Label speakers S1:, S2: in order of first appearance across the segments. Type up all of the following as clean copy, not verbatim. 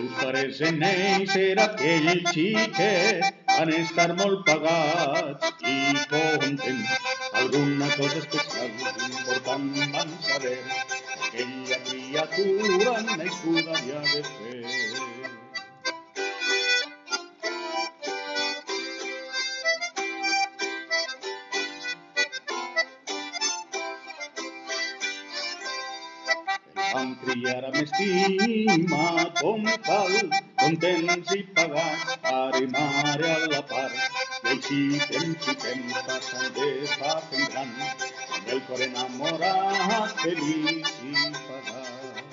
S1: Seus pares en néixer aquell xiquet van estar molt pagats i contents. Alguna cosa especial important van saber aquella criatura nascuda havia de fer. Van criar amb estima com cal, contents i pagats, pare i mare a la part. I així temps passant de fa fent gran, amb el cor enamorat, feliç i pagat.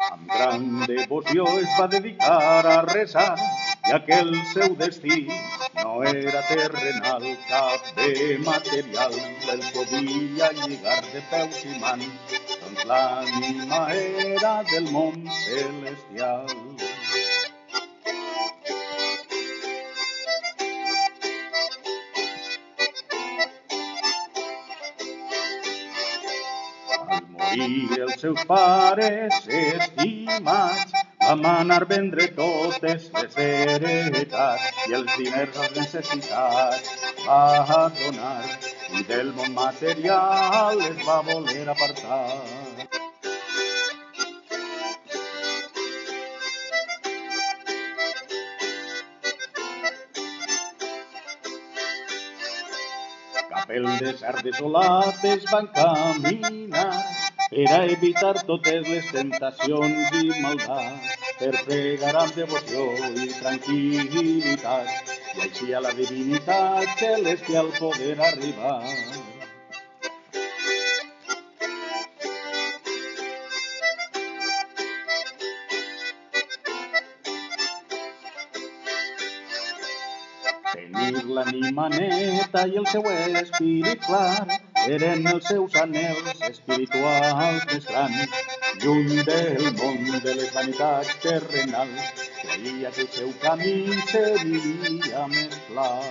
S1: Amb gran devoció es va dedicar a resar, ja que el seu destí no era terrenal, cap bé material el podia lligar de peus i mans, doncs l'ànima era del món celestial. Al morir els seus pares estimats, va manar vendre totes les heretats i els diners als necessitats va donar, i del món material es va voler apartar. Cap el desert desolat es van caminar per a evitar totes les tentacions i maldats, per pregar amb devoció i tranquil·litat, i així a la divinitat celestial poder arribar. Tenir l'ànima neta i el seu espírit clar eren els seus anhels espirituals més grans. Lluny del món de les vanitats terrenals, creia que el seu camí seria més clar.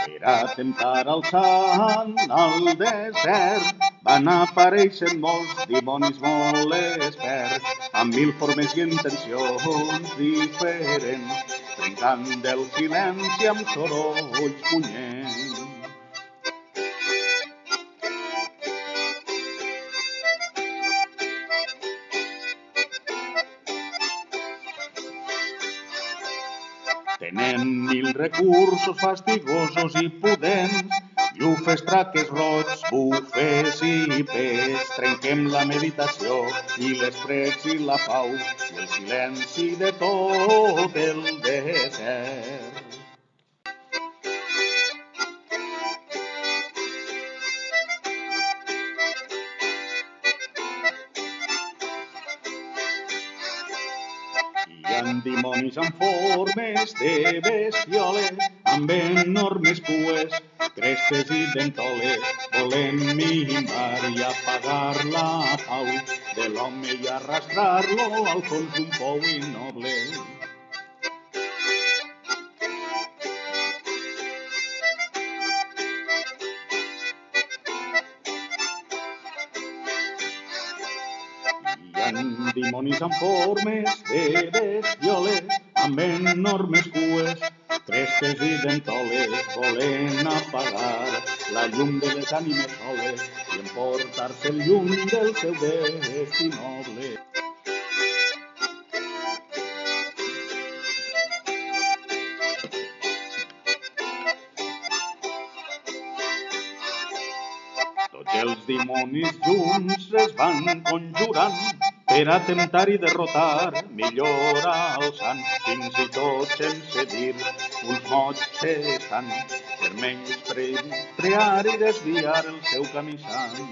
S1: Per a temptar el sant al desert van aparèixer molts dimonis molt experts, amb mil formes i intencions diferents, trencant del silenci amb sorolls punyents. Tenen mil recursos fastigosos i pudents, llufes, traques, rots, bufes i pets. Trenquem la meditació i les precs i la pau i el silenci de tot el desert. Hi ha dimonis amb formes de bestioles, amb enormes pues, crestes i dentoles, volent mimar i apagar la pau de l'home i arrastrar-lo al fons d'un pou innoble. Hi ha dimonis amb formes de bestioles, amb enormes cues, crestes i dentoles, volent apagar la llum de les ànimes soles i emportar-se el llum del seu destí noble. Tots els dimonis junts es van conjurant per a temptar i derrotar, millorar el sant, fins i tot sense dir uns mots estan, per menysprear i desviar el seu camí sant.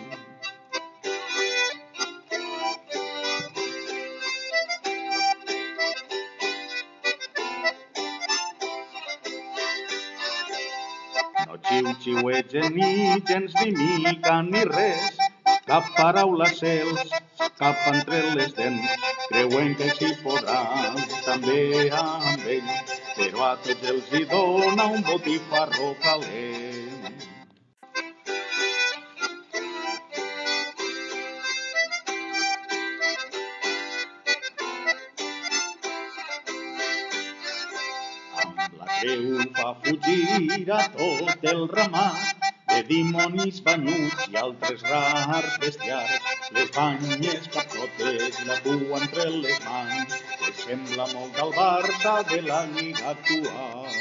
S1: No xiu-xiuegen ni gens ni mica ni res, cap paraula se'ls cap entre les dents, creuen que així podran també amb ell, però a tots els hi dona un botifarró calent. Amb la creu fa fugir a tot el ramat de dimonis banyuts i altres rars bestiars. Les banyes captotes, la cua entre les mans, que sembla molt al Barça de la lliga actual.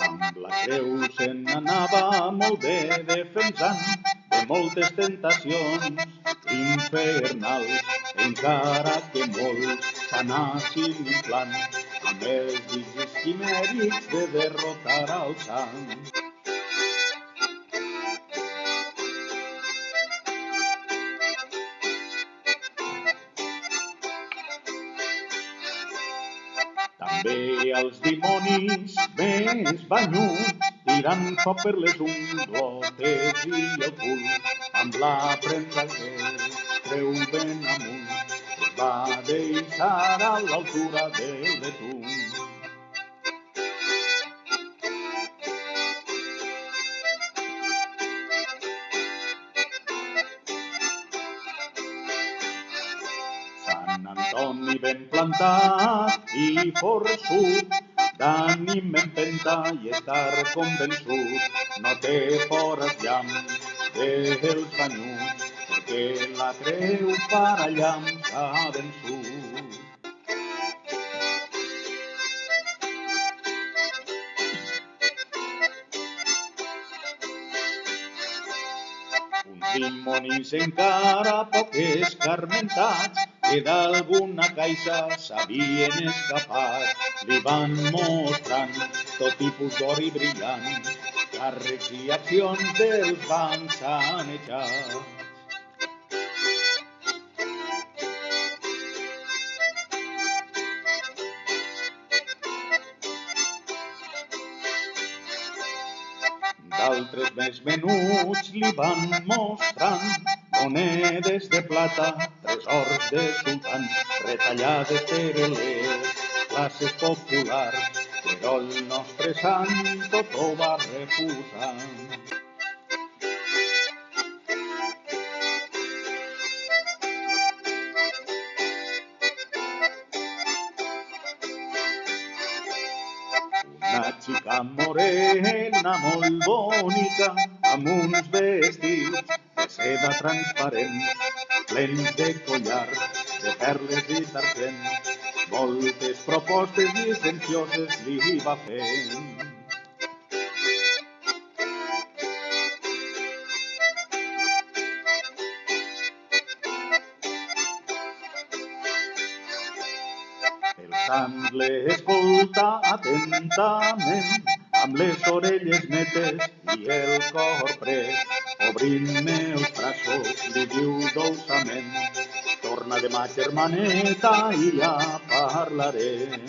S1: Amb la creu se n'anava molt bé defensant de moltes tentacions infernals, encara que molts s'anassin inflant amb els vicis quimèrics de derrotar al sant. També els dimonis més banyuts tirant foc per les unglotes i el cul, amb la premsa que treu ben amunt, es va deixar a l'altura del betum. Sant Antoni ben plantat i forçut, d'ànim empenta i estar convençut, no té por als llamps dels banyuts, perquè la creu per allà s'ha vençut. Uns dimonis encara poc escarmentats, que d'alguna caixa s'havien escapat, li van mostrant tot tipus d'or i brillant, càrrecs i accions dels bancs sanejats. D'altres més menuts li van mostrant monedes de plata, tresors de sultans, retallades per les classes populars, però el nostre sant tot ho va refusar. Una xica morena molt bonica, amb uns vestits de seda transparent, plens de collars, de perles i d'argent, moltes propostes llicencioses li va fent. El sant l'escolta atentament, amb les orelles netes i el cor pres, obrint-me els braços, li diu dolçament, torna demà, germaneta, i ja parlarem.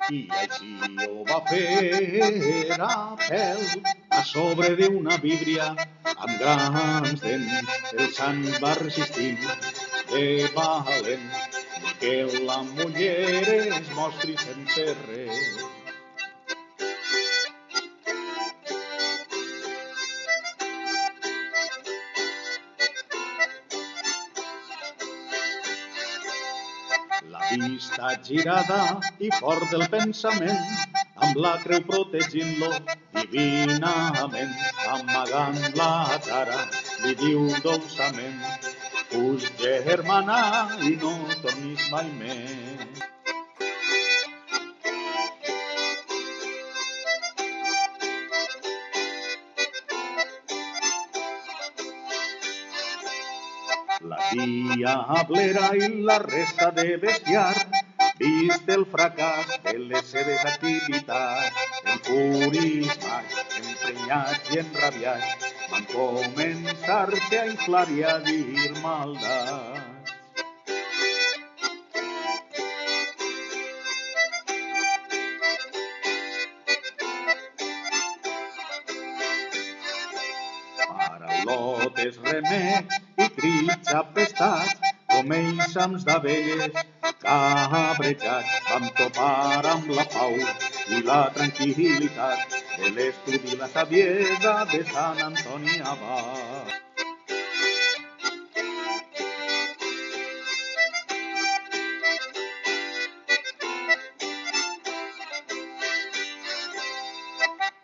S1: I així ho va fer a peu, a sobre d'una víbria, amb grans dents. El sant va resistint de valent, ni que la muller es mostri sense res. La vista girada i fort del pensament, amb la creu protegint-lo divinament, amagant la cara, li diu dolçament, fuig, germana, i no tornis mai més. La diablera i la resta de bestiar, vist el fracàs de les seves activitats, enfurismats, emprenyats i enrabiats, van començar-se a inflar i a dir maldats. Paraulotes, remecs i crits apestats, com eixams d'abelles cabrejats, vam topar amb la pau i la tranquil·litat de l'estudi i la saviesa de Sant Antoni Abat.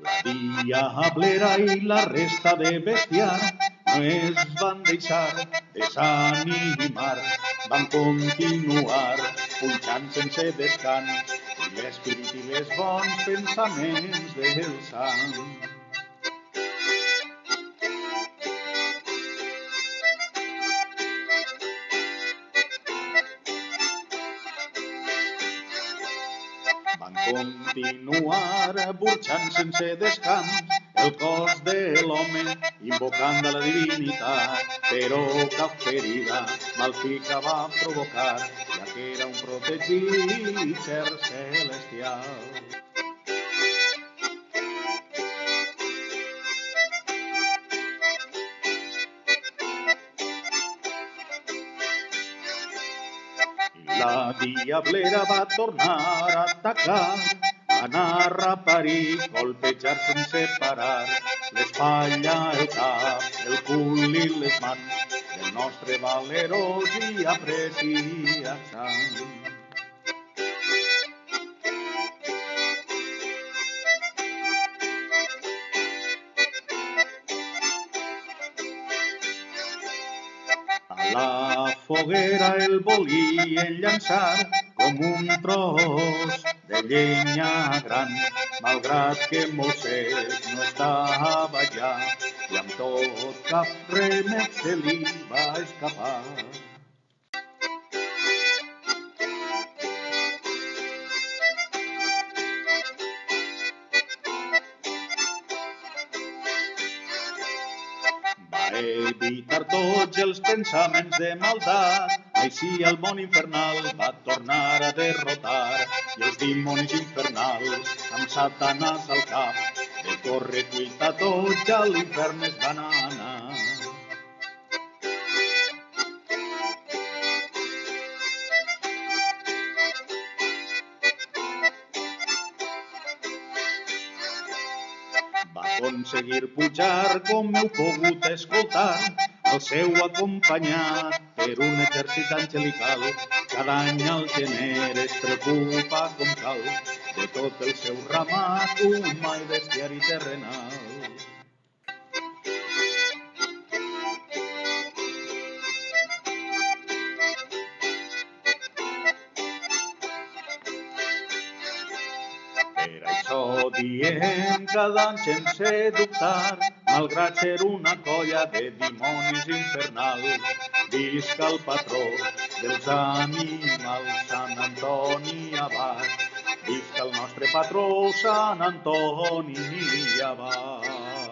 S1: La diablera i la resta de bestiar no es van deixar desanimar, van continuar punxant sense descans i l'esperit i les bons pensaments del sant. Van continuar burxant sense descans el cos de l'home, invocant a la divinitat, però cap ferida malfica va provocar, ja que era un protegit ser celestial. La diablera va tornar a atacar, anar a parir, colpejar sense parar, l'espatlla, el cap, el cul i les mans del nostre valerós i apreciat sant. A la foguera el volien llançar com un tros de llenya gran, malgrat que Moisès no estava allà i amb tot cap remec se li va escapar. Va evitar tots els pensaments de maldat, així el món infernal va tornar a derrotar i els dimonis infernals amb Satanàs al cap de corre cuita tots a l'infern es van anar. Va aconseguir pujar, com heu pogut escoltar, el seu acompanyat per un exèrcit angelical. Cada any al gener es preocupa com cal de tot el seu ramat humà i bestiari terrenal. Per això diem cada any sense dubtar, malgrat ser una colla de dimonis infernals, visca el patró dels animals, Sant Antoni Abat. Visca el nostre patró, Sant Antoni Abat.